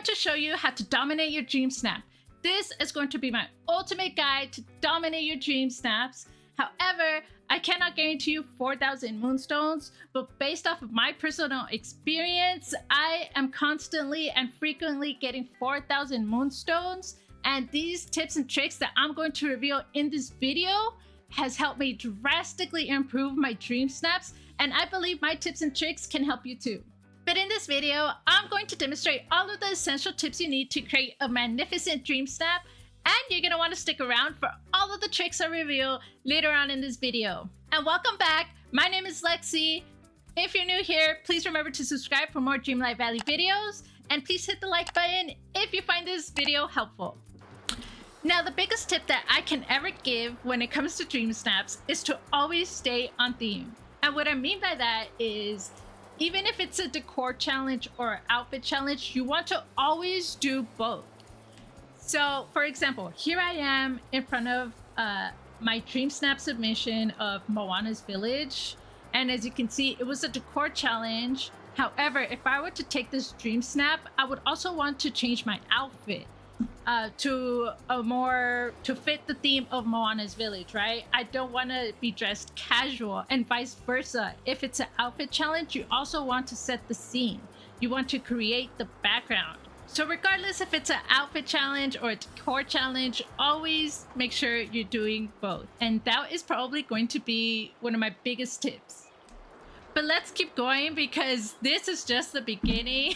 to show you how to dominate your dream snap. This is going to be my ultimate guide to dominate your dream snaps. However, I cannot guarantee you 4,000 moonstones, but based off of my personal experience, I am constantly and frequently getting 4,000 moonstones, and these tips and tricks that I'm going to reveal in this video has helped me drastically improve my dream snaps, and I believe my tips and tricks can help you too. But in this video, I'm going to demonstrate all of the essential tips you need to create a magnificent dream snap, and you're going to want to stick around for all of the tricks I reveal later on in this video. And welcome back. My name is Lexi. If you're new here, please remember to subscribe for more Dreamlight Valley videos, and please hit the like button if you find this video helpful. Now, the biggest tip that I can ever give when it comes to dream snaps is to always stay on theme. And what I mean by that is, even if it's a decor challenge or outfit challenge, you want to always do both. So, for example, here I am in front of my dream snap submission of Moana's village. And as you can see, it was a decor challenge. However, if I were to take this dream snap, I would also want to change my outfit to fit the theme of Moana's village, right? I don't want to be dressed casual, and vice versa. If it's an outfit challenge, you also want to set the scene. You want to create the background. So regardless if it's an outfit challenge or a decor challenge, always make sure you're doing both. And that is probably going to be one of my biggest tips. But let's keep going because this is just the beginning.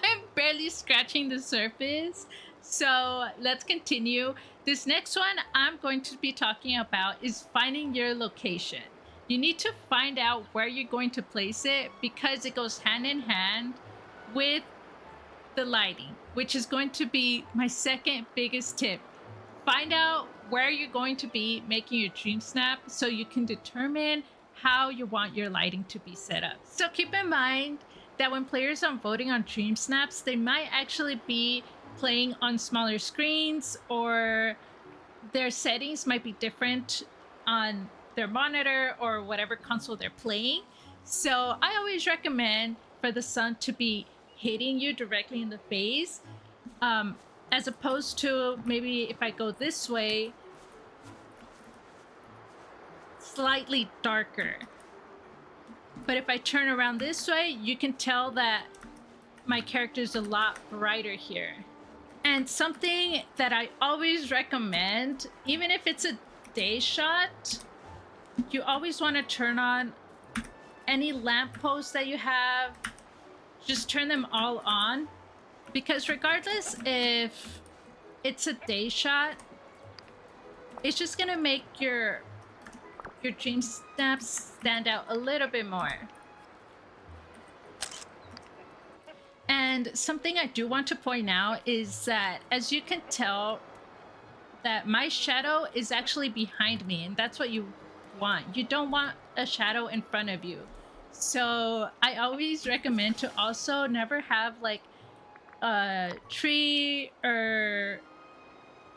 I'm barely scratching the surface. So let's continue. This next one I'm going to be talking about is finding your location. You need to find out where you're going to place it because it goes hand in hand with the lighting, which is going to be my second biggest tip. Find out where you're going to be making your dream snap so you can determine how you want your lighting to be set up. So keep in mind that when players are voting on dream snaps, they might actually be playing on smaller screens, or their settings might be different on their monitor or whatever console they're playing. So I always recommend for the sun to be hitting you directly in the face, as opposed to maybe if I go this way, slightly darker. But if I turn around this way, you can tell that my character is a lot brighter here. And something that I always recommend, even if it's a day shot, you always want to turn on any lampposts that you have. Just turn them all on, because regardless if it's a day shot, it's just gonna make your dream snaps stand out a little bit more. And something I do want to point out is that, as you can tell, that my shadow is actually behind me, and that's what you want. You don't want a shadow in front of you. So I always recommend to also never have like a tree or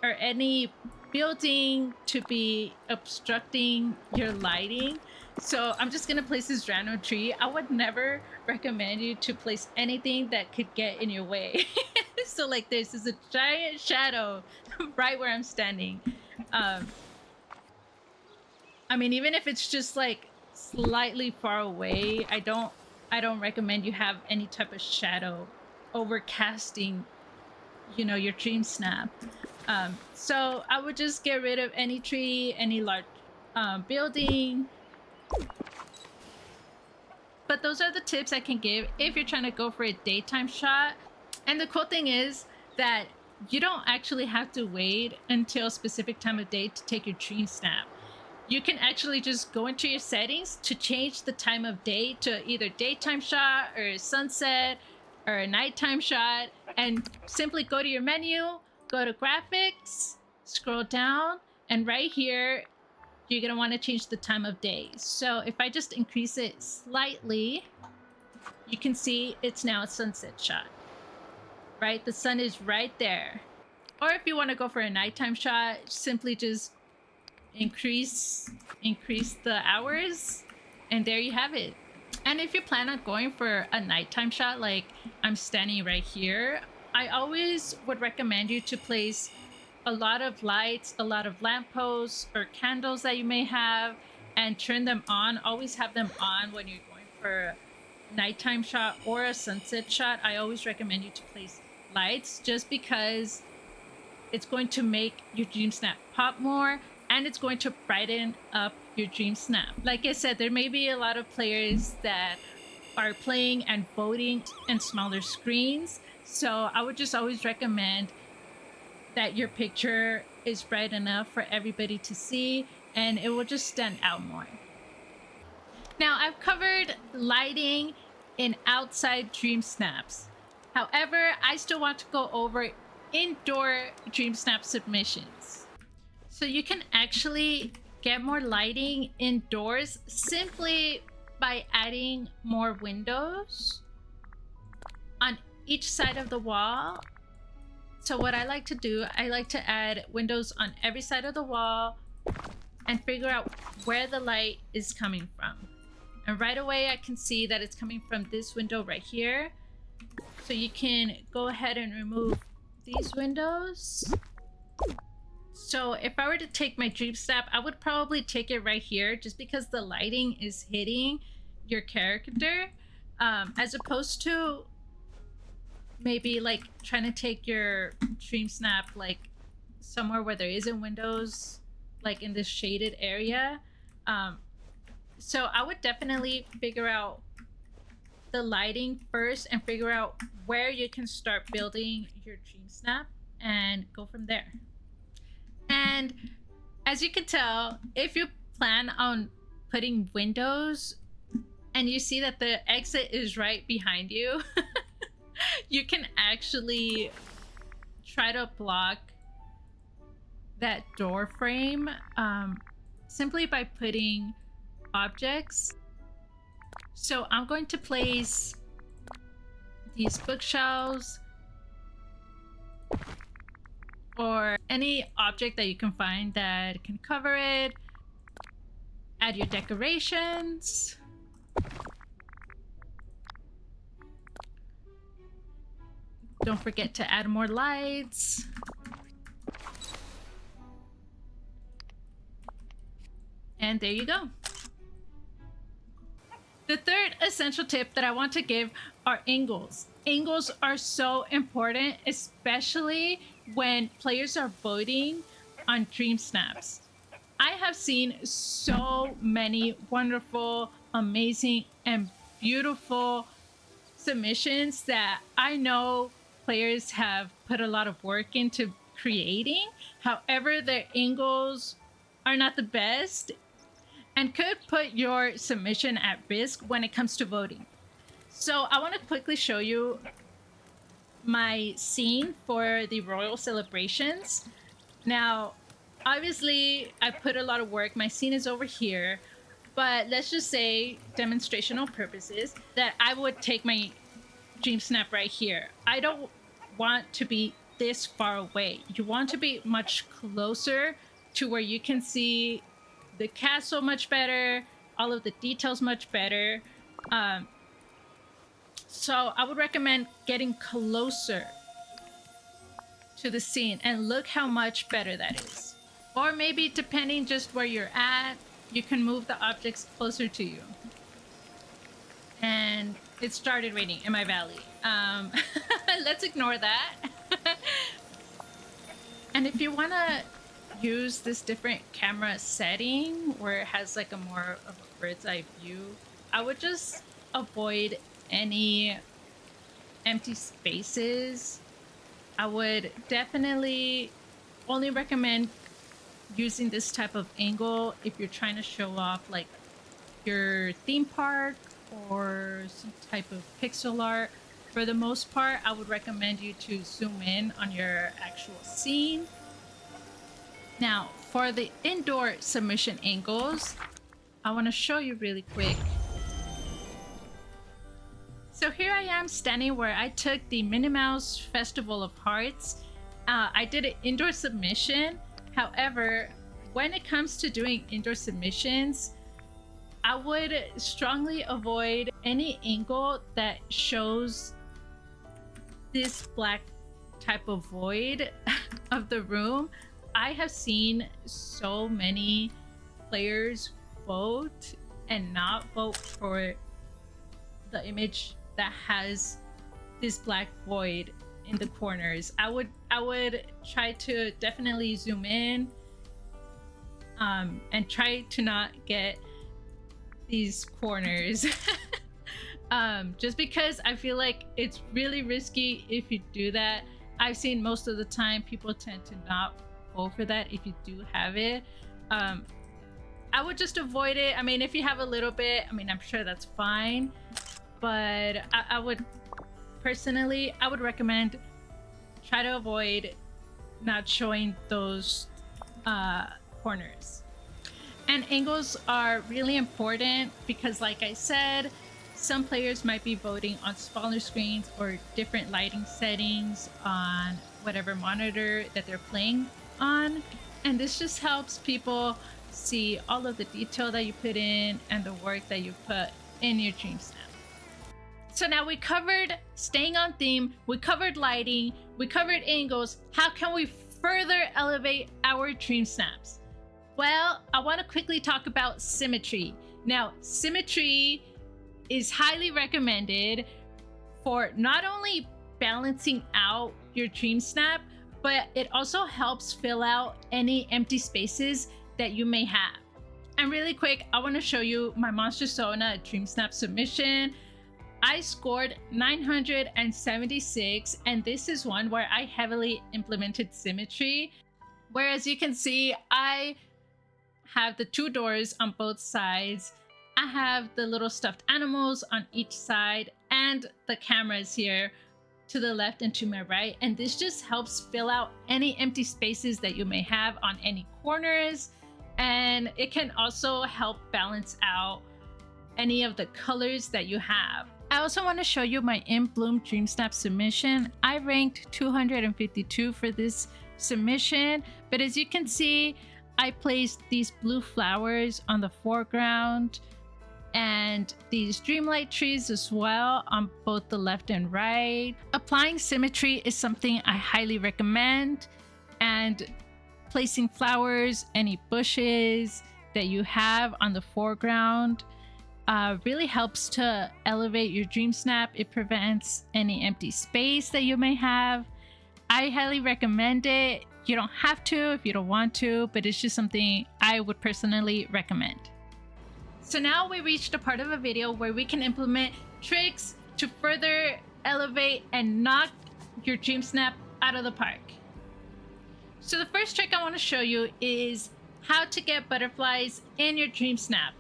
any building to be obstructing your lighting. So I'm just gonna place this random tree. I would never recommend you to place anything that could get in your way. So like this is a giant shadow right where I'm standing. I mean, even if it's just like slightly far away, I don't recommend you have any type of shadow overcasting, you know, your dream snap. So I would just get rid of any tree, any large building. But those are the tips I can give if you're trying to go for a daytime shot. And the cool thing is that you don't actually have to wait until a specific time of day to take your dream snap. You can actually just go into your settings to change the time of day to either daytime shot or sunset or a nighttime shot, and simply go to your menu, go to graphics, scroll down, and right here, you're gonna want to change the time of day. So if I just increase it slightly, you can see it's now a sunset shot, right? The sun is right there. Or if you want to go for a nighttime shot, simply just increase the hours, and there you have it. And if you plan on going for a nighttime shot, like I'm standing right here, I always would recommend you to place a lot of lights, a lot of lampposts or candles that you may have, and turn them on. Always have them on when you're going for a nighttime shot or a sunset shot. I always recommend you to place lights just because it's going to make your dream snap pop more, and it's going to brighten up your dream snap. Like I said, there may be a lot of players that are playing and voting in smaller screens. So I would just always recommend that your picture is bright enough for everybody to see, and it will just stand out more. Now, I've covered lighting in outside dream snaps. However, I still want to go over indoor dream snap submissions. So you can actually get more lighting indoors simply by adding more windows on each side of the wall. So what I like to do, I like to add windows on every side of the wall and figure out where the light is coming from. And right away I can see that it's coming from this window right here. So you can go ahead and remove these windows. So if I were to take my dream snap, I would probably take it right here just because the lighting is hitting your character, as opposed to maybe like trying to take your dream snap like somewhere where there isn't windows, like in this shaded area. So I would definitely figure out the lighting first and figure out where you can start building your dream snap and go from there. And as you can tell, if you plan on putting windows and you see that the exit is right behind you, you can actually try to block that door frame simply by putting objects. So I'm going to place these bookshelves or any object that you can find that can cover it. Add your decorations. Don't forget to add more lights. And there you go. The third essential tip that I want to give are angles. Angles are so important, especially when players are voting on dream snaps. I have seen so many wonderful, amazing, and beautiful submissions that I know players have put a lot of work into creating. However, their angles are not the best and could put your submission at risk when it comes to voting. So I want to quickly show you my scene for the royal celebrations. Now, obviously, I put a lot of work. My scene is over here, but let's just say, demonstrational purposes, that I would take my dream snap right here. I don't want to be this far away. You want to be much closer to where you can see the castle much better, all of the details much better. So I would recommend getting closer to the scene, and look how much better that is. Or maybe depending just where you're at, you can move the objects closer to you. And it started raining in my valley. Let's ignore that. And if you want to use this different camera setting where it has like a more of a bird's eye view, I would just avoid any empty spaces. I would definitely only recommend using this type of angle if you're trying to show off like your theme park or some type of pixel art. For the most part, I would recommend you to zoom in on your actual scene. Now, for the indoor submission angles, I want to show you really quick. So here I am standing where I took the Minnie Mouse Festival of Hearts. I did an indoor submission. However, when it comes to doing indoor submissions, I would strongly avoid any angle that shows this black type of void of the room. I have seen so many players vote and not vote for the image that has this black void in the corners. I would try to definitely zoom in and try to not get these corners. Just because I feel like it's really risky if you do that. I've seen most of the time people tend to not vote for that if you do have it. I would just avoid it. I mean, if you have a little bit, I mean, I'm sure that's fine, but I would personally, I would recommend try to avoid not showing those corners. And angles are really important because, like I said, some players might be voting on smaller screens or different lighting settings on whatever monitor that they're playing on. And this just helps people see all of the detail that you put in and the work that you put in your Dreamsnap. So now we covered staying on theme, we covered lighting, we covered angles. How can we further elevate our Dreamsnaps? Well, I want to quickly talk about symmetry. Now, symmetry is highly recommended for not only balancing out your Dreamsnap, but it also helps fill out any empty spaces that you may have. And really quick, I want to show you my Monster Sona Dreamsnap submission. I scored 976, and this is one where I heavily implemented symmetry. Whereas you can see, I have the two doors on both sides. I have the little stuffed animals on each side and the cameras here to the left and to my right. And this just helps fill out any empty spaces that you may have on any corners. And it can also help balance out any of the colors that you have. I also want to show you my In Bloom Dreamsnap submission. I ranked 252 for this submission, but as you can see, I placed these blue flowers on the foreground and these dreamlight trees as well on both the left and right. Applying symmetry is something I highly recommend, and placing flowers, any bushes that you have on the foreground really helps to elevate your Dreamsnap. It prevents any empty space that you may have. I highly recommend it. You don't have to if you don't want to, but it's just something I would personally recommend. So now we reached a part of a video where we can implement tricks to further elevate and knock your Dreamsnap out of the park. So the first trick I want to show you is how to get butterflies in your Dreamsnap.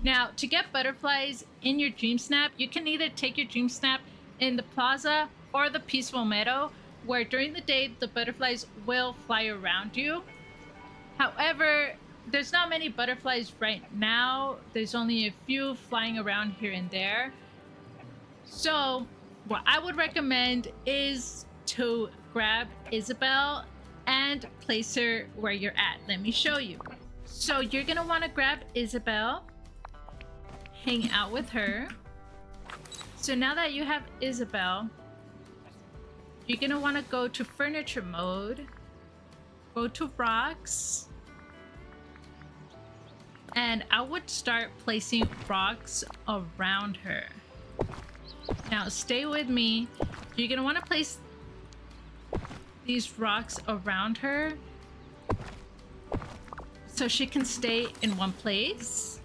Now, to get butterflies in your Dreamsnap, you can either take your Dreamsnap in the plaza or the peaceful meadow, where during the day the butterflies will fly around you. However, there's not many butterflies right now. There's only a few flying around here and there. So what I would recommend is to grab Isabel and place her where you're at. Let me show you. So you're gonna want to grab Isabel, hang out with her. So now that you have Isabel, you're gonna want to go to furniture mode, go to rocks, and I would start placing rocks around her. Now stay with me. You're gonna want to place these rocks around her so she can stay in one place.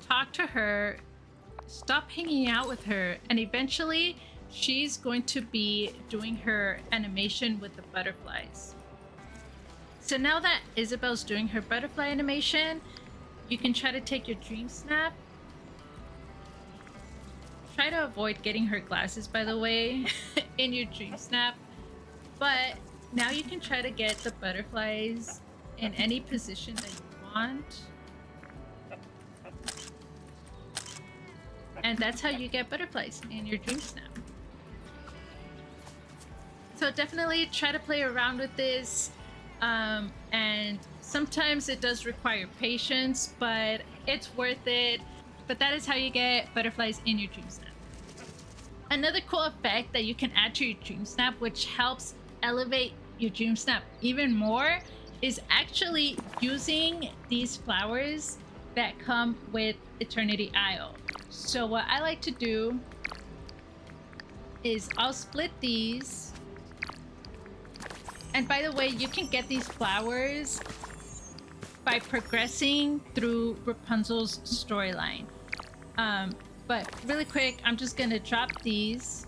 Talk to her, stop hanging out with her, and eventually she's going to be doing her animation with the butterflies. So now that Isabel's doing her butterfly animation, you can try to take your Dreamsnap. Try to avoid getting her glasses, by the way, in your Dreamsnap. But now you can try to get the butterflies in any position that you want. And that's how you get butterflies in your Dreamsnap. So definitely try to play around with this. And sometimes it does require patience, but it's worth it. But that is how you get butterflies in your Dreamsnap. another cool effect that you can add to your dream snap, which helps elevate your dream snap even more, is actually using these flowers that come with Eternity Isle. So what I like to do is I'll split these. And by the way, you can get these flowers by progressing through Rapunzel's storyline. But really quick, I'm just gonna drop these.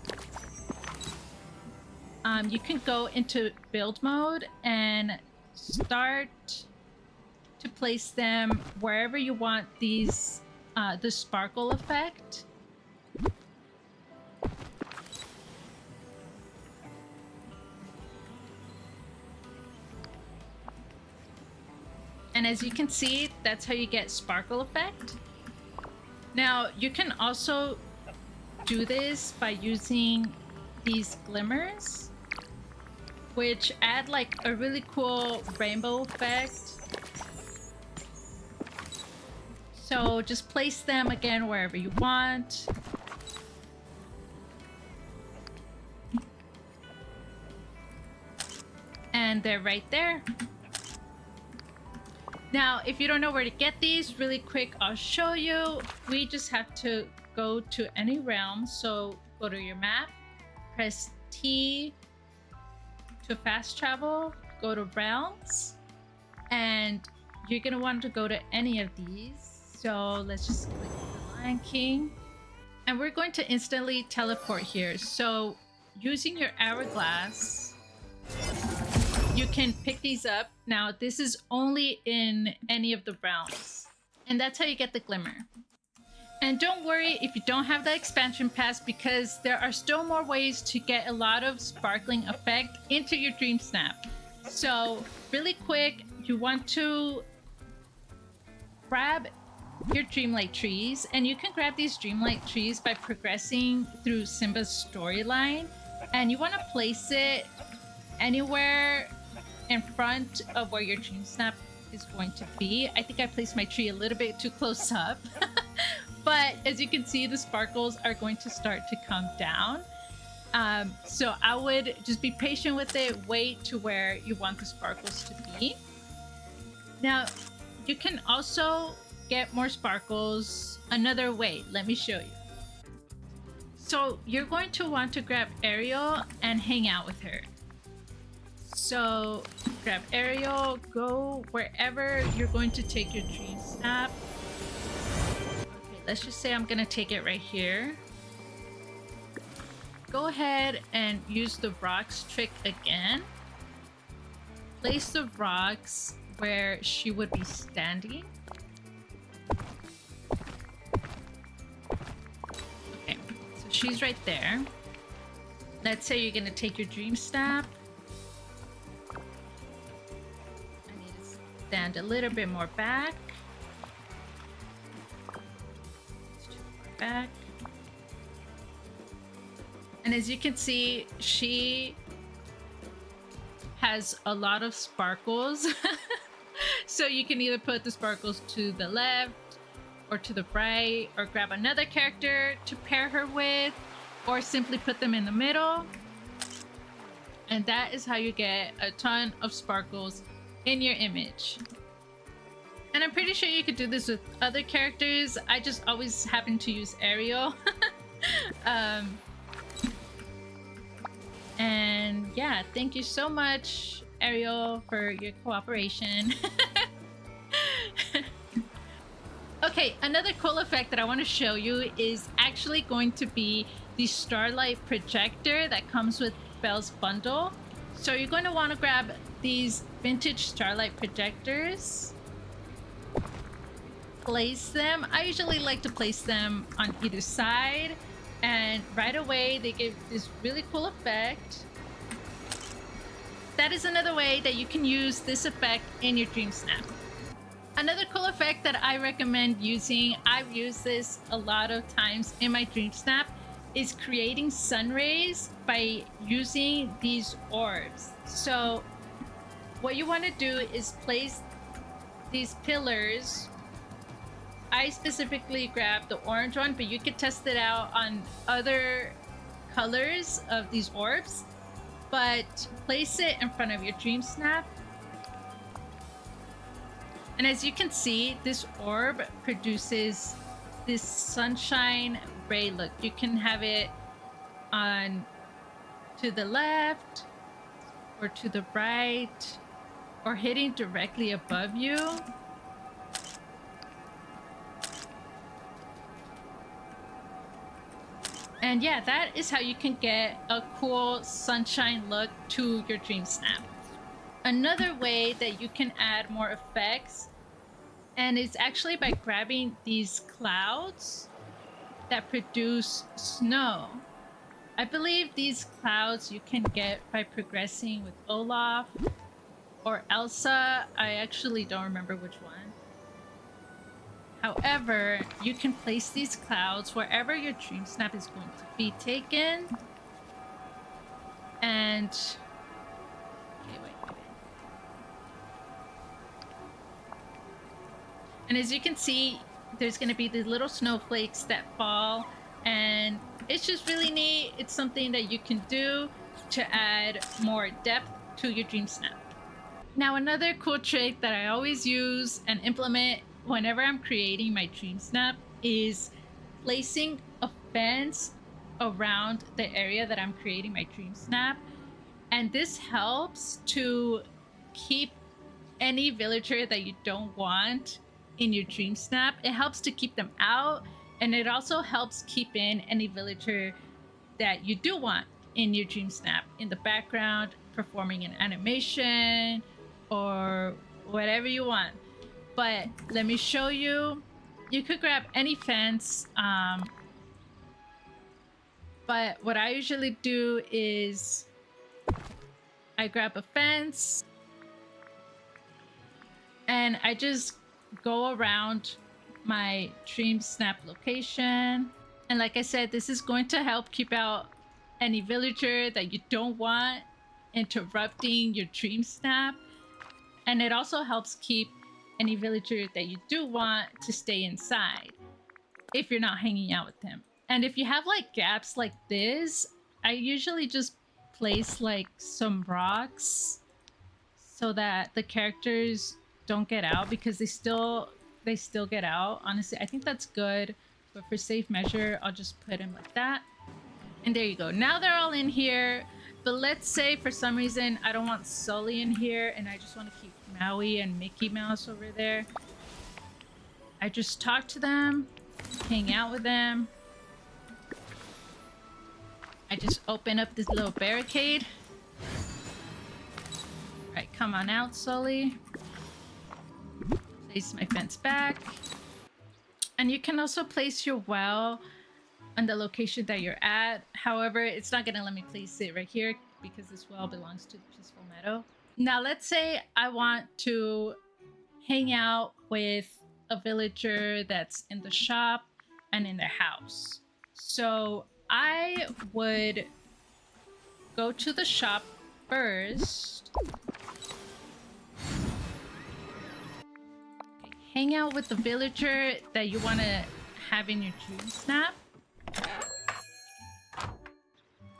You can go into build mode and start to place them wherever you want these, the sparkle effect. And as you can see, that's how you get sparkle effect. Now, you can also do this by using these glimmers, which add like a really cool rainbow effect. So just place them again wherever you want. And they're right there. Now, if you don't know where to get these, really quick, I'll show you. We just have to go to any realm. So go to your map, press T to fast travel, go to realms, and you're gonna want to go to any of these. So let's just click the Lion King. And we're going to instantly teleport here. So using your hourglass, you can pick these up. Now, this is only in any of the realms. And that's how you get the glimmer. And don't worry if you don't have the expansion pass, because there are still more ways to get a lot of sparkling effect into your dream snap. So really quick, you want to grab your Dreamlight trees, and you can grab these Dreamlight trees by progressing through Simba's storyline. And you want to place it anywhere in front of where your dream snap is going to be. I think I placed my tree a little bit too close up. But as you can see, the sparkles are going to start to come down. So I would just be patient with it. Wait to where you want the sparkles to be. Now, you can also get more sparkles another way. Let me show you. So you're going to want to grab Ariel and hang out with her. So grab Ariel, go wherever you're going to take your dream snap. Okay, let's just say I'm gonna take it right here. Go ahead and use the rocks trick again. Place the rocks where she would be standing. Okay, so she's right there. Let's say you're gonna take your dream snap. Stand a little bit more back. Too far back. And as you can see, she has a lot of sparkles. So you can either put the sparkles to the left or to the right, or grab another character to pair her with, or simply put them in the middle. And that is how you get a ton of sparkles in your image. And I'm pretty sure you could do this with other characters. I just always happen to use Ariel. And yeah, thank you so much, Ariel, for your cooperation. Okay, another cool effect that I want to show you is actually going to be the Starlight Projector that comes with Belle's bundle. So you're going to want to grab these vintage Starlight projectors, place them. I usually like to place them on either side, and right away they give this really cool effect. That is another way that you can use this effect in your dream snap. Another cool effect that I recommend using, I've used this a lot of times in my dream snap, is creating sun rays by using these orbs. So what you want to do is place these pillars. I specifically grabbed the orange one, but you could test it out on other colors of these orbs, but place it in front of your dream snap. And as you can see, this orb produces this sunshine ray look. You can have it on to the left or to the right or hitting directly above you. And yeah, that is how you can get a cool sunshine look to your dream snap. Another way that you can add more effects, and it's actually by grabbing these clouds that produce snow. I believe these clouds you can get by progressing with Olaf or Elsa. I actually don't remember which one. However, you can place these clouds wherever your dream snap is going to be taken. And okay, wait. And as you can see, there's going to be these little snowflakes that fall, and it's just really neat. It's something that you can do to add more depth to your dream snap. Now, another cool trick that I always use and implement whenever I'm creating my dream snap is placing a fence around the area that I'm creating my dream snap. And this helps to keep any villager that you don't want in your dream snap. It helps to keep them out, and it also helps keep in any villager that you do want in your dream snap in the background, performing an animation or whatever you want. But let me show you. You could grab any fence, but what I usually do is I grab a fence and I just go around my dream snap location. And like I said, this is going to help keep out any villager that you don't want interrupting your dream snap. And it also helps keep any villager that you do want to stay inside if you're not hanging out with them. And if you have like gaps like this, I usually just place like some rocks so that the characters don't get out, because they still get out. Honestly, I think that's good, but for safe measure, I'll just put them like that. And there you go. Now they're all in here. But let's say for some reason I don't want Sully in here and I just want to keep Maui and Mickey Mouse over there. I just talk to them, hang out with them. I just open up this little barricade. Alright, come on out, Sully. Place my fence back. And you can also place your well on the location that you're at. However, it's not gonna let me place it right here because this well belongs to the Peaceful Meadow. Now, let's say I want to hang out with a villager that's in the shop and in their house. So I would go to the shop first. Okay, hang out with the villager that you want to have in your dream snap.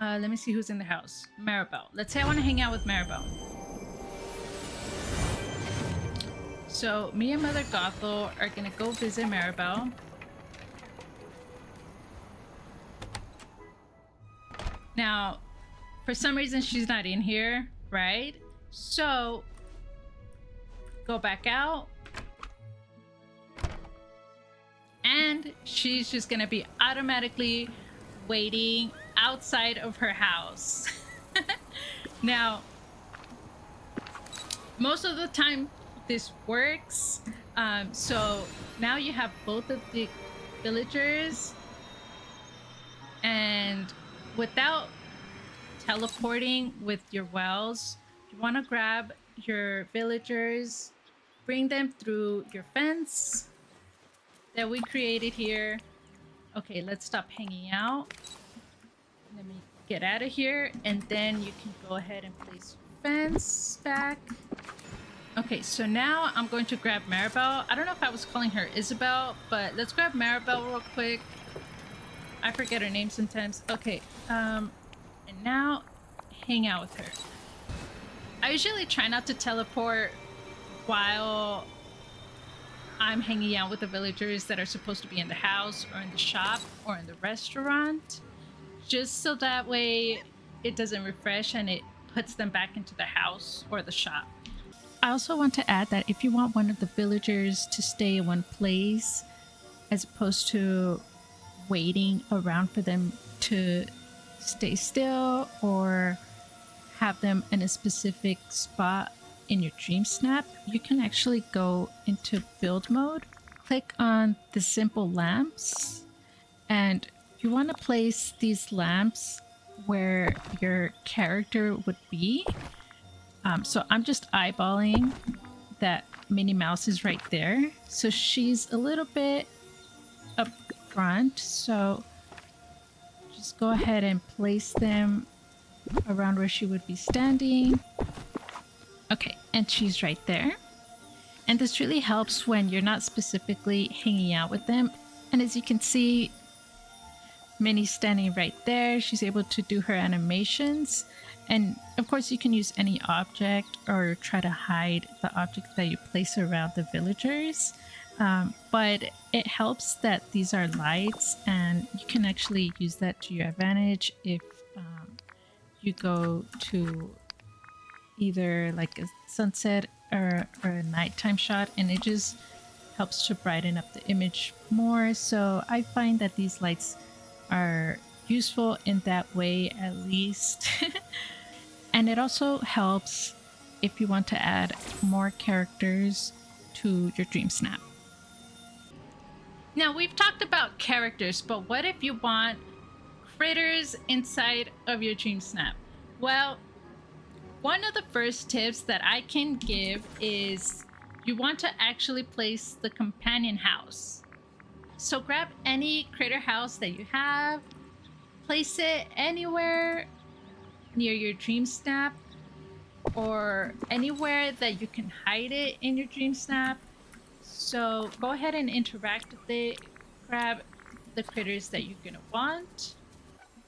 Let me see who's in the house. Maribel. Let's say I want to hang out with Maribel. So me and Mother Gothel are gonna go visit Maribel. Now, for some reason she's not in here, right? So go back out. And she's just gonna be automatically waiting outside of her house. Now, most of the time this works. So now you have both of the villagers, and without teleporting with your wells, you want to grab your villagers, bring them through your fence that we created here. Okay, let's stop hanging out. Let me get out of here, and then you can go ahead and place your fence back. Okay, so now I'm going to grab Maribel. I don't know if I was calling her Isabel, but let's grab Maribel real quick. I forget her name sometimes. Okay, and now hang out with her. I usually try not to teleport while I'm hanging out with the villagers that are supposed to be in the house or in the shop or in the restaurant, just so that way it doesn't refresh and it puts them back into the house or the shop. I also want to add that if you want one of the villagers to stay in one place as opposed to waiting around for them to stay still or have them in a specific spot in your dream snap, you can actually go into build mode, click on the simple lamps, and you want to place these lamps where your character would be. So I'm just eyeballing that Minnie Mouse is right there. So she's a little bit up front. So just go ahead and place them around where she would be standing. Okay, and she's right there. And this really helps when you're not specifically hanging out with them. And as you can see, Minnie's standing right there. She's able to do her animations. And of course, you can use any object or try to hide the objects that you place around the villagers. But it helps that these are lights, and you can actually use that to your advantage if you go to either like a sunset or a nighttime shot, and it just helps to brighten up the image more. So I find that these lights are useful in that way, at least. And it also helps if you want to add more characters to your dream snap. Now, we've talked about characters, but what if you want critters inside of your dream snap? Well, one of the first tips that I can give is you want to actually place the companion house. So grab any critter house that you have, place it anywhere near your dream snap or anywhere that you can hide it in your dream snap. So go ahead and interact with it. Grab the critters that you're gonna want.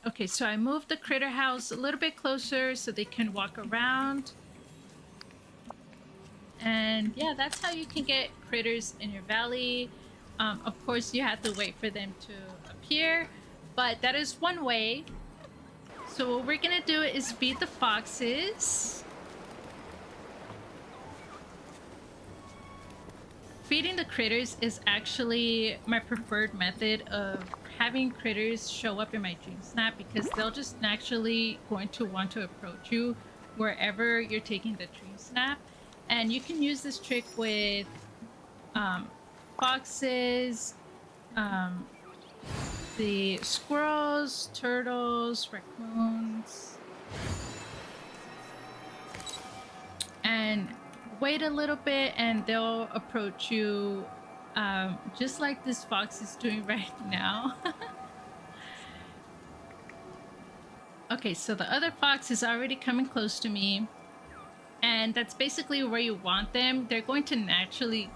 Okay, so I moved the critter house a little bit closer so they can walk around. And yeah, that's how you can get critters in your valley. Of course, you have to wait for them to appear, but that is one way. So what we're gonna do is feed the foxes. Feeding the critters is actually my preferred method of having critters show up in my dream snap, because they'll just naturally going to want to approach you wherever you're taking the dream snap. And you can use this trick with foxes, the squirrels, turtles, raccoons, and wait a little bit and they'll approach you, just like this fox is doing right now. Okay, so the other fox is already coming close to me, and that's basically where you want them. They're going to naturally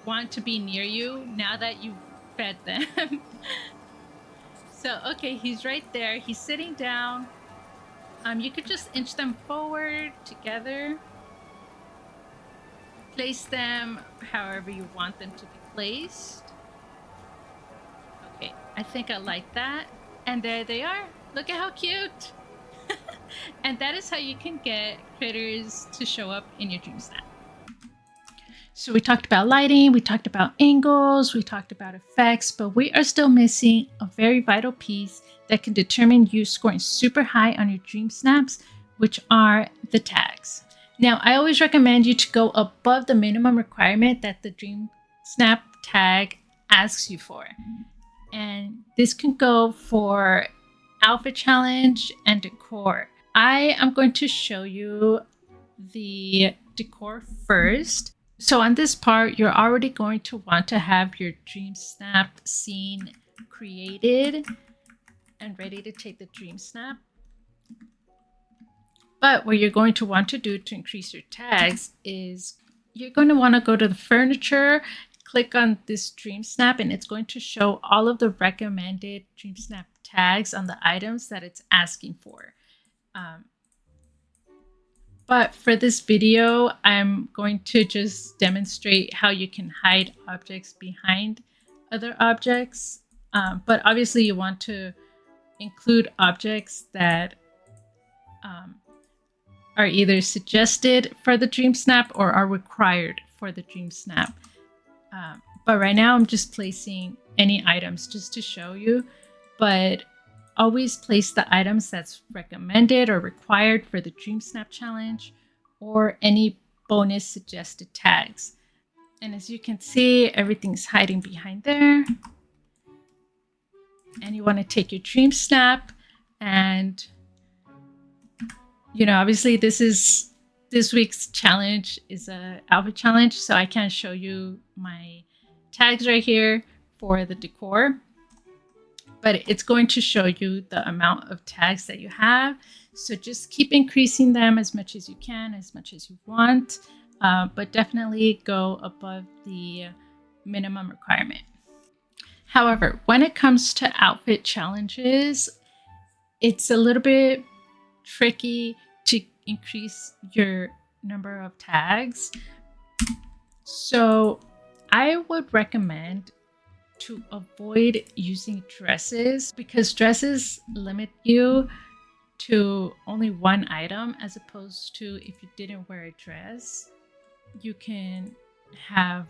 want to be near you now that you've fed them. So, okay, he's right there. He's sitting down. You could just inch them forward together. Place them however you want them to be placed. Okay, I think I like that. And there they are. Look at how cute. And that is how you can get critters to show up in your dream snap. So we talked about lighting, we talked about angles, we talked about effects, but we are still missing a very vital piece that can determine you scoring super high on your dream snaps, which are the tags. Now, I always recommend you to go above the minimum requirement that the dream snap tag asks you for. And this can go for outfit challenge and decor. I am going to show you the decor first. So on this part, you're already going to want to have your dream snap scene created and ready to take the dream snap. But what you're going to want to do to increase your tags is you're going to want to go to the furniture click on this Dreamsnap and it's going to show all of the recommended Dreamsnap tags on the items that it's asking for. But for this video, I'm going to just demonstrate how you can hide objects behind other objects. But obviously you want to include objects that are either suggested for the Dreamsnap or are required for the Dreamsnap. But right now I'm just placing any items just to show you, but always place the items that's recommended or required for the Dreamsnap challenge or any bonus suggested tags. And as you can see, everything's hiding behind there. And you want to take your Dreamsnap and, you know, obviously this week's challenge is a outfit challenge, so I can't show you my tags right here for the decor, but it's going to show you the amount of tags that you have. So just keep increasing them as much as you can, as much as you want, but definitely go above the minimum requirement. However, when it comes to outfit challenges, it's a little bit tricky to increase your number of tags. So I would recommend to avoid using dresses because dresses limit you to only one item, as opposed to if you didn't wear a dress, you can have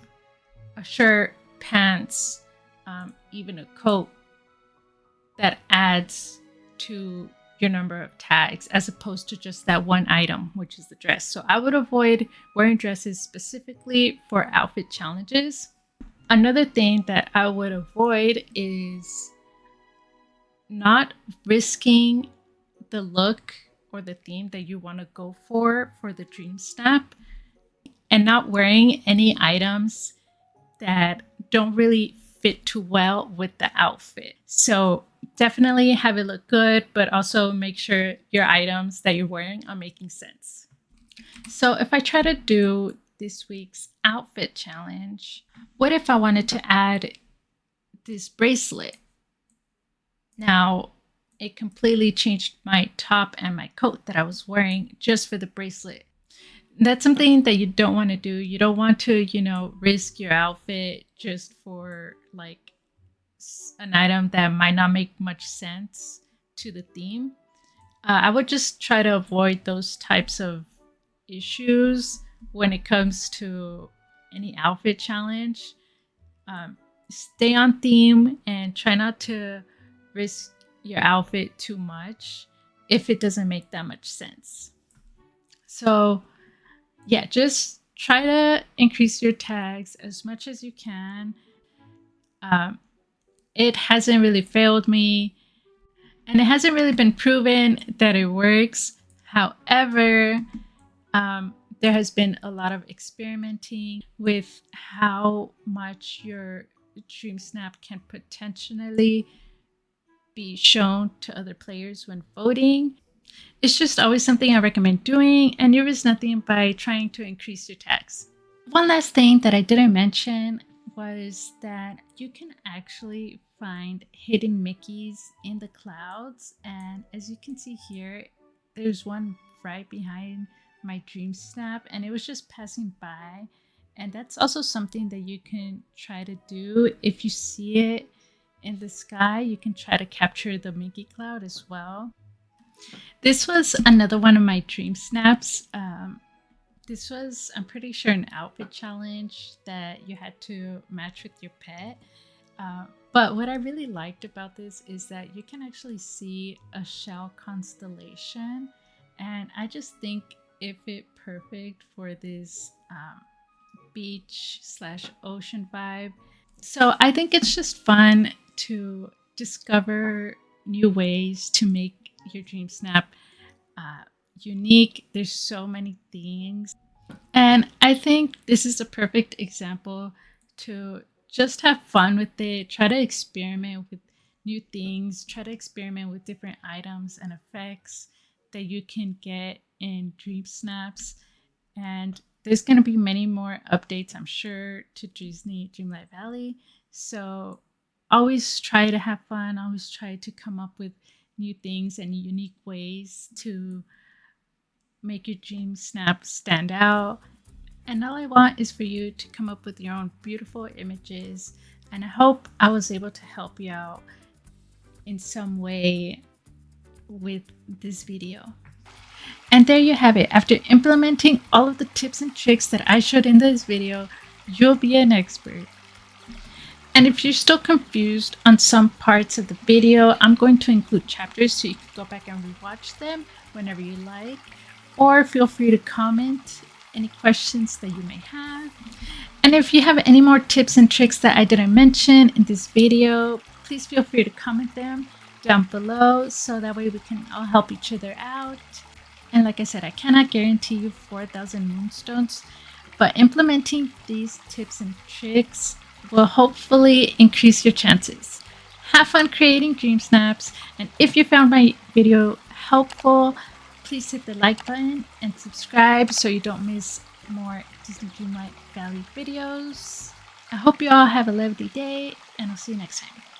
a shirt, pants, even a coat that adds to your number of tags as opposed to just that one item, which is the dress. So I would avoid wearing dresses specifically for outfit challenges. Another thing that I would avoid is not risking the look or the theme that you want to go for the Dreamsnap, and not wearing any items that don't really fit too well with the outfit. So definitely have it look good, but also make sure your items that you're wearing are making sense. So if I try to do this week's outfit challenge, what if I wanted to add this bracelet? Now, it completely changed my top and my coat that I was wearing just for the bracelet. That's something that you don't want to do. You don't want to, you know, risk your outfit just for like an item that might not make much sense to the theme. I would just try to avoid those types of issues when it comes to any outfit challenge. Stay on theme and try not to risk your outfit too much if it doesn't make that much sense. So yeah, just try to increase your tags as much as you can. It hasn't really failed me, and it hasn't really been proven that it works. However, there has been a lot of experimenting with how much your Dreamsnap can potentially be shown to other players when voting. It's just always something I recommend doing, and you risk nothing by trying to increase your tags. One last thing that I didn't mention was that you can actually find hidden Mickeys in the clouds, and as you can see here, there's one right behind my Dreamsnap, and it was just passing by. And that's also something that you can try to do. If you see it in the sky, you can try to capture the Mickey cloud as well. This was another one of my Dreamsnaps. This was, I'm pretty sure, an outfit challenge that you had to match with your pet. But what I really liked about this is that you can actually see a shell constellation, and I just think it fit perfect for this beach / ocean vibe. So I think it's just fun to discover new ways to make your Dreamsnap unique. There's so many things, and I think this is a perfect example to just have fun with it. Try to experiment with new things, try to experiment with different items and effects that you can get in Dreamsnaps, and there's going to be many more updates, I'm sure, to Disney Dreamlight Valley. So always try to have fun. Always try to come up with new things and unique ways to make your dream snap stand out. And all I want is for you to come up with your own beautiful images. And I hope I was able to help you out in some way with this video. And there you have it. After implementing all of the tips and tricks that I showed in this video, you'll be an expert. And if you're still confused on some parts of the video, I'm going to include chapters so you can go back and rewatch them whenever you like. Or feel free to comment any questions that you may have. And if you have any more tips and tricks that I didn't mention in this video, please feel free to comment them down below so that way we can all help each other out. And like I said, I cannot guarantee you 4,000 moonstones, but implementing these tips and tricks will hopefully increase your chances. Have fun creating dream snaps, and if you found my video helpful, please hit the like button and subscribe so you don't miss more Disney Dreamlight Valley videos. I hope you all have a lovely day, and I'll see you next time.